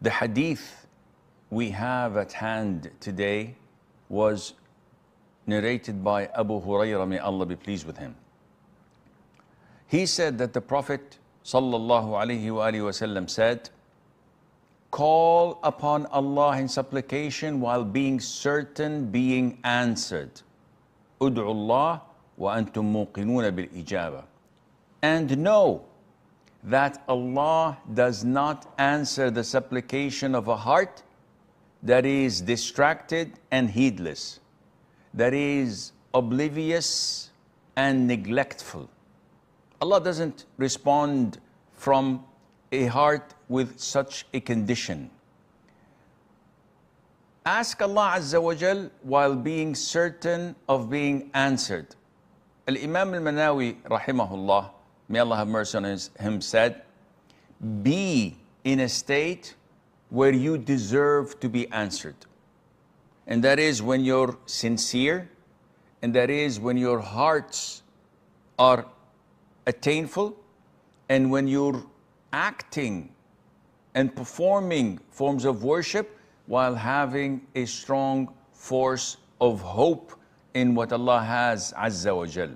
The hadith we have at hand today was narrated by Abu Hurairah, may Allah be pleased with him. He said that the Prophet sallallahu alaihi wasallam said, call upon Allah in supplication while being certain being answered. Ud'u Allah wa antum muqinuna bil ijaba. And know that Allah does not answer the supplication of a heart that is distracted and heedless, that is oblivious and neglectful. Allah doesn't respond from a heart with such a condition. Ask Allah Azza wa Jal while being certain of being answered. Al-Imam al-Manawi, rahimahullah, may Allah have mercy on him, said, be in a state where you deserve to be answered. And that is when you're sincere, and that is when your hearts are attainful, and when you're acting and performing forms of worship while having a strong force of hope in what Allah has Azza wa Jal.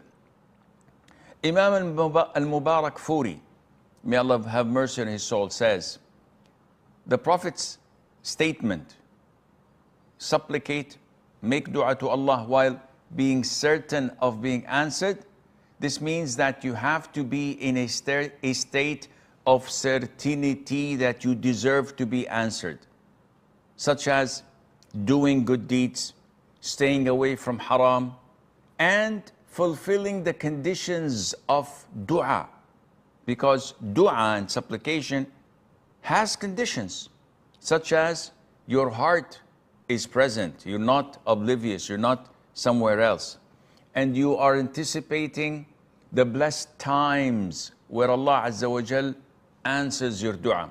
Imam al-Mubarak Furi, may Allah have mercy on his soul, says, the Prophet's statement, supplicate, make dua to Allah while being certain of being answered, this means that you have to be in a state of certainty that you deserve to be answered, such as doing good deeds, staying away from haram, and fulfilling the conditions of dua, because dua and supplication has conditions, such as your heart is present, you're not oblivious, you're not somewhere else, and you are anticipating the blessed times where Allah Azza wa Jal answers your dua,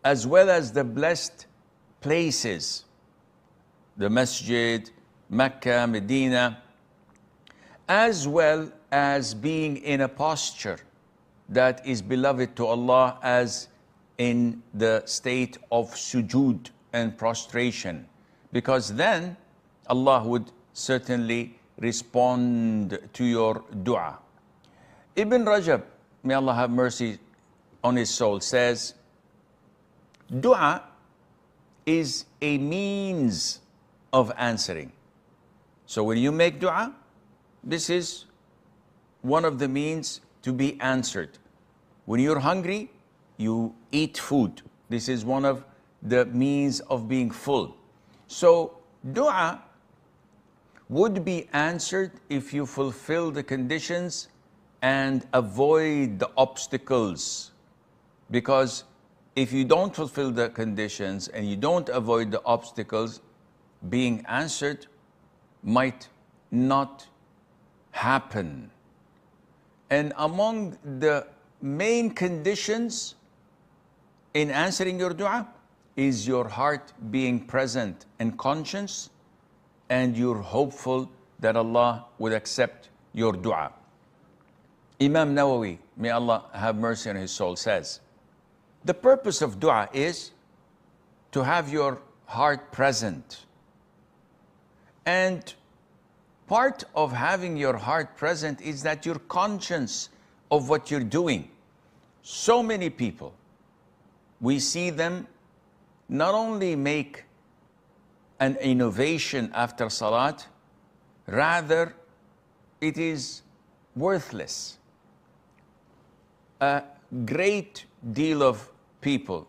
as well as the blessed places, the masjid, Mecca, Medina, as well as being in a posture that is beloved to Allah, as in the state of sujood and prostration, because then Allah would certainly respond to your dua. Ibn Rajab, may Allah have mercy on his soul, says, dua is a means of answering. So when you make dua, this is one of the means to be answered. When you're hungry, you eat food. This is one of the means of being full. So dua would be answered if you fulfill the conditions and avoid the obstacles. Because if you don't fulfill the conditions and you don't avoid the obstacles, being answered might not happen. And among the main conditions in answering your dua is your heart being present and conscious, and you're hopeful that Allah would accept your dua. Imam Nawawi, may Allah have mercy on his soul, says, the purpose of dua is to have your heart present. And part of having your heart present is that you're conscious of what you're doing. So many people, we see them not only make an innovation after salat, rather it is worthless. A great deal of people,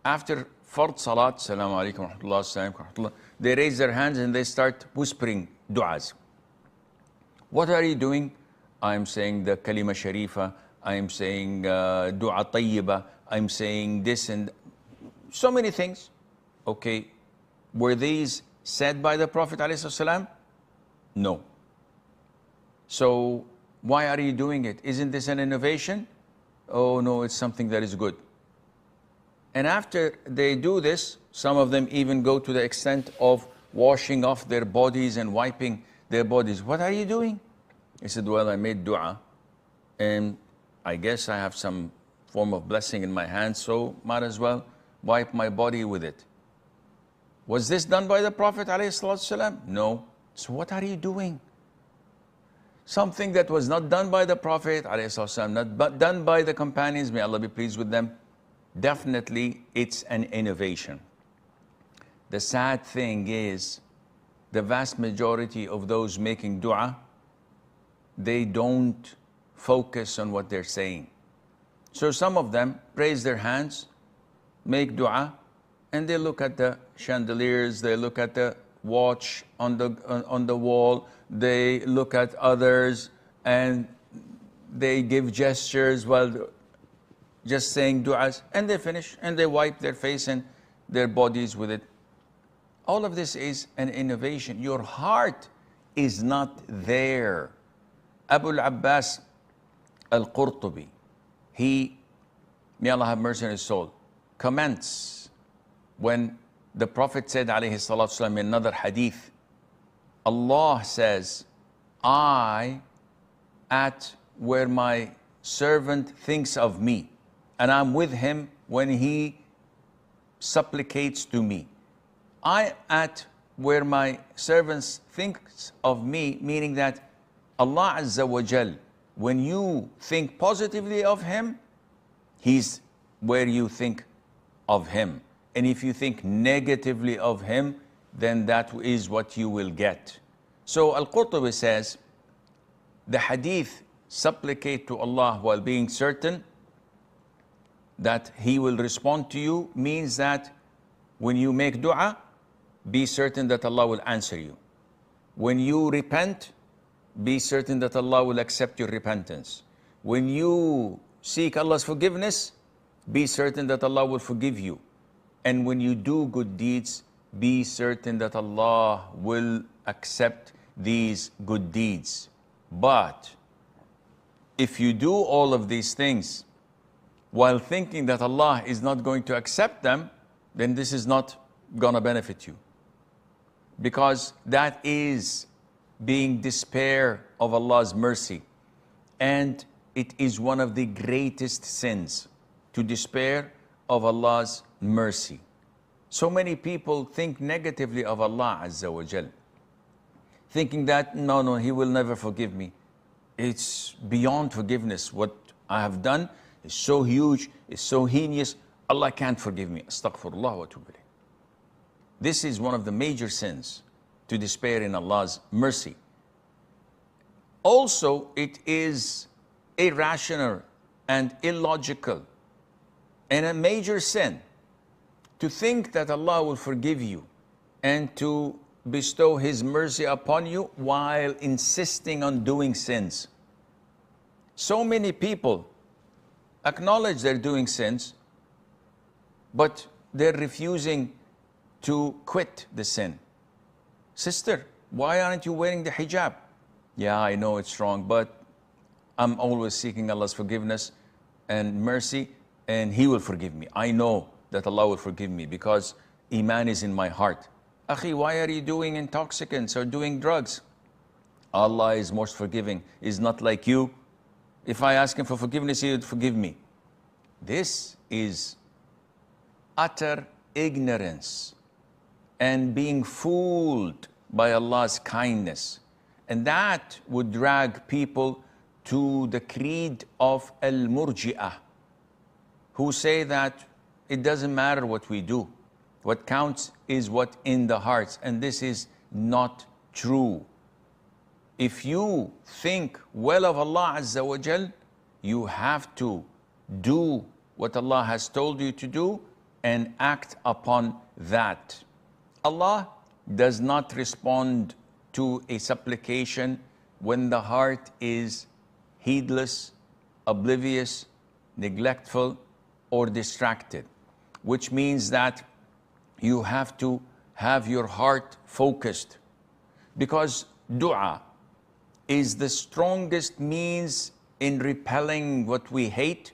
after fard salat, Assalamu alaikum wa rahmatullah, they raise their hands and they start whispering du'as. What are you doing? I'm saying the kalima sharifa, I'm saying dua tayyiba, I'm saying this and so many things. Okay, were these said by the Prophet ﷺ? No. So why are you doing it? Isn't this an innovation? Oh no, it's something that is good. And after they do this, some of them even go to the extent of washing off their bodies and wiping their bodies. What are you doing? He said, well, I made dua, and I guess I have some form of blessing in my hand, so might as well wipe my body with it. Was this done by the Prophet ﷺ? No. So what are you doing? Something that was not done by the Prophet ﷺ, not done by the companions, may Allah be pleased with them, definitely it's an innovation. The sad thing is, the vast majority of those making dua, they don't focus on what they're saying. So some of them raise their hands, make dua, and they look at the chandeliers, they look at the watch on the wall, they look at others, and they give gestures while just saying du'as, and they finish, and they wipe their face and their bodies with it. All of this is an innovation. Your heart is not there. Abu al-Abbas al-Qurtubi, he, may Allah have mercy on his soul, comments when the Prophet said, alayhi salatu wasalam, in another hadith, Allah says, I at where my servant thinks of me, and I'm with him when he supplicates to me. I at where my servant thinks of me, meaning that Allah Azza wa Jal, when you think positively of him, he's where you think of him. And if you think negatively of him, then that is what you will get. So Al-Qurtubi says, the hadith, supplicate to Allah while being certain that he will respond to you, means that when you make dua, be certain that Allah will answer you. When you repent, be certain that Allah will accept your repentance. When you seek Allah's forgiveness, be certain that Allah will forgive you. And when you do good deeds, be certain that Allah will accept these good deeds. But if you do all of these things while thinking that Allah is not going to accept them, then this is not going to benefit you. Because that is being despair of Allah's mercy. And it is one of the greatest sins to despair of Allah's mercy. So many people think negatively of Allah Azza wa Jal, thinking that, no, he will never forgive me. It's beyond forgiveness. What I have done is so huge, it's so heinous, Allah can't forgive me. Astaghfirullah wa atubu ilayh. This is one of the major sins, to despair in Allah's mercy. Also, it is irrational and illogical and a major sin to think that Allah will forgive you and to bestow His mercy upon you while insisting on doing sins. So many people acknowledge they're doing sins, but they're refusing to quit the sin. Sister, why aren't you wearing the hijab? Yeah, I know it's wrong, but I'm always seeking Allah's forgiveness and mercy, and He will forgive me. I know that Allah will forgive me because Iman is in my heart. Akhi, why are you doing intoxicants or doing drugs? Allah is most forgiving. Is not like you. If I ask Him for forgiveness, He would forgive me. This is utter ignorance and being fooled by Allah's kindness. And that would drag people to the creed of Al-Murji'ah, who say that it doesn't matter what we do. What counts is what in the hearts. And this is not true. If you think well of Allah Azza wa Jal, you have to do what Allah has told you to do and act upon that. Allah does not respond to a supplication when the heart is heedless, oblivious, neglectful, or distracted, which means that you have to have your heart focused, because dua is the strongest means in repelling what we hate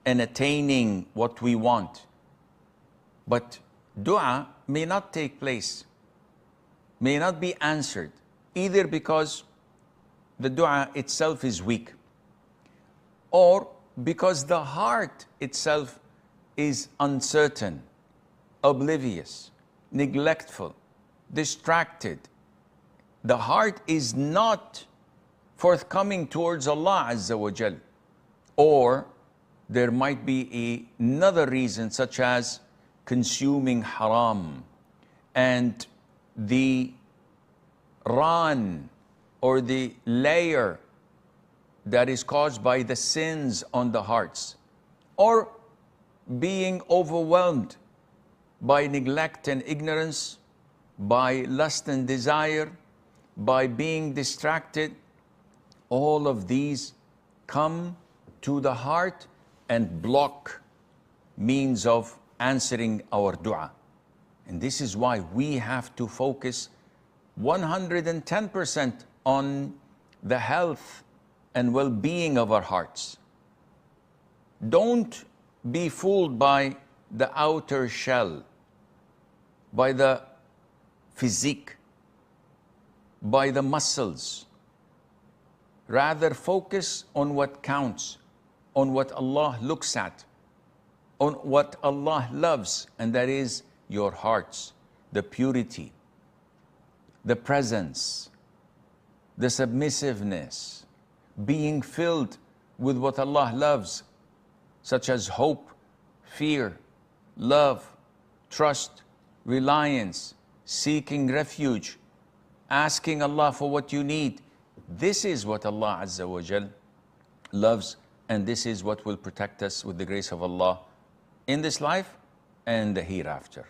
and attaining what we want. But dua may not take place, may not be answered, either because the dua itself is weak, or because the heart itself is uncertain, oblivious, neglectful, distracted, the heart is not forthcoming towards Allah Azza wa Jal. Or there might be another reason, such as consuming haram, and the run or the layer that is caused by the sins on the hearts, or being overwhelmed by neglect and ignorance, by lust and desire, by being distracted. All of these come to the heart and block means of answering our dua. And this is why we have to focus 110% on the health and well-being of our hearts. Don't be fooled by the outer shell, by the physique, by the muscles. Rather focus on what counts, on what Allah looks at, on what Allah loves, and that is your hearts, the purity, the presence, the submissiveness, being filled with what Allah loves, such as hope, fear, love, trust, reliance, seeking refuge, asking Allah for what you need. This is what Allah Azza wa Jal loves, and this is what will protect us with the grace of Allah in this life and the hereafter.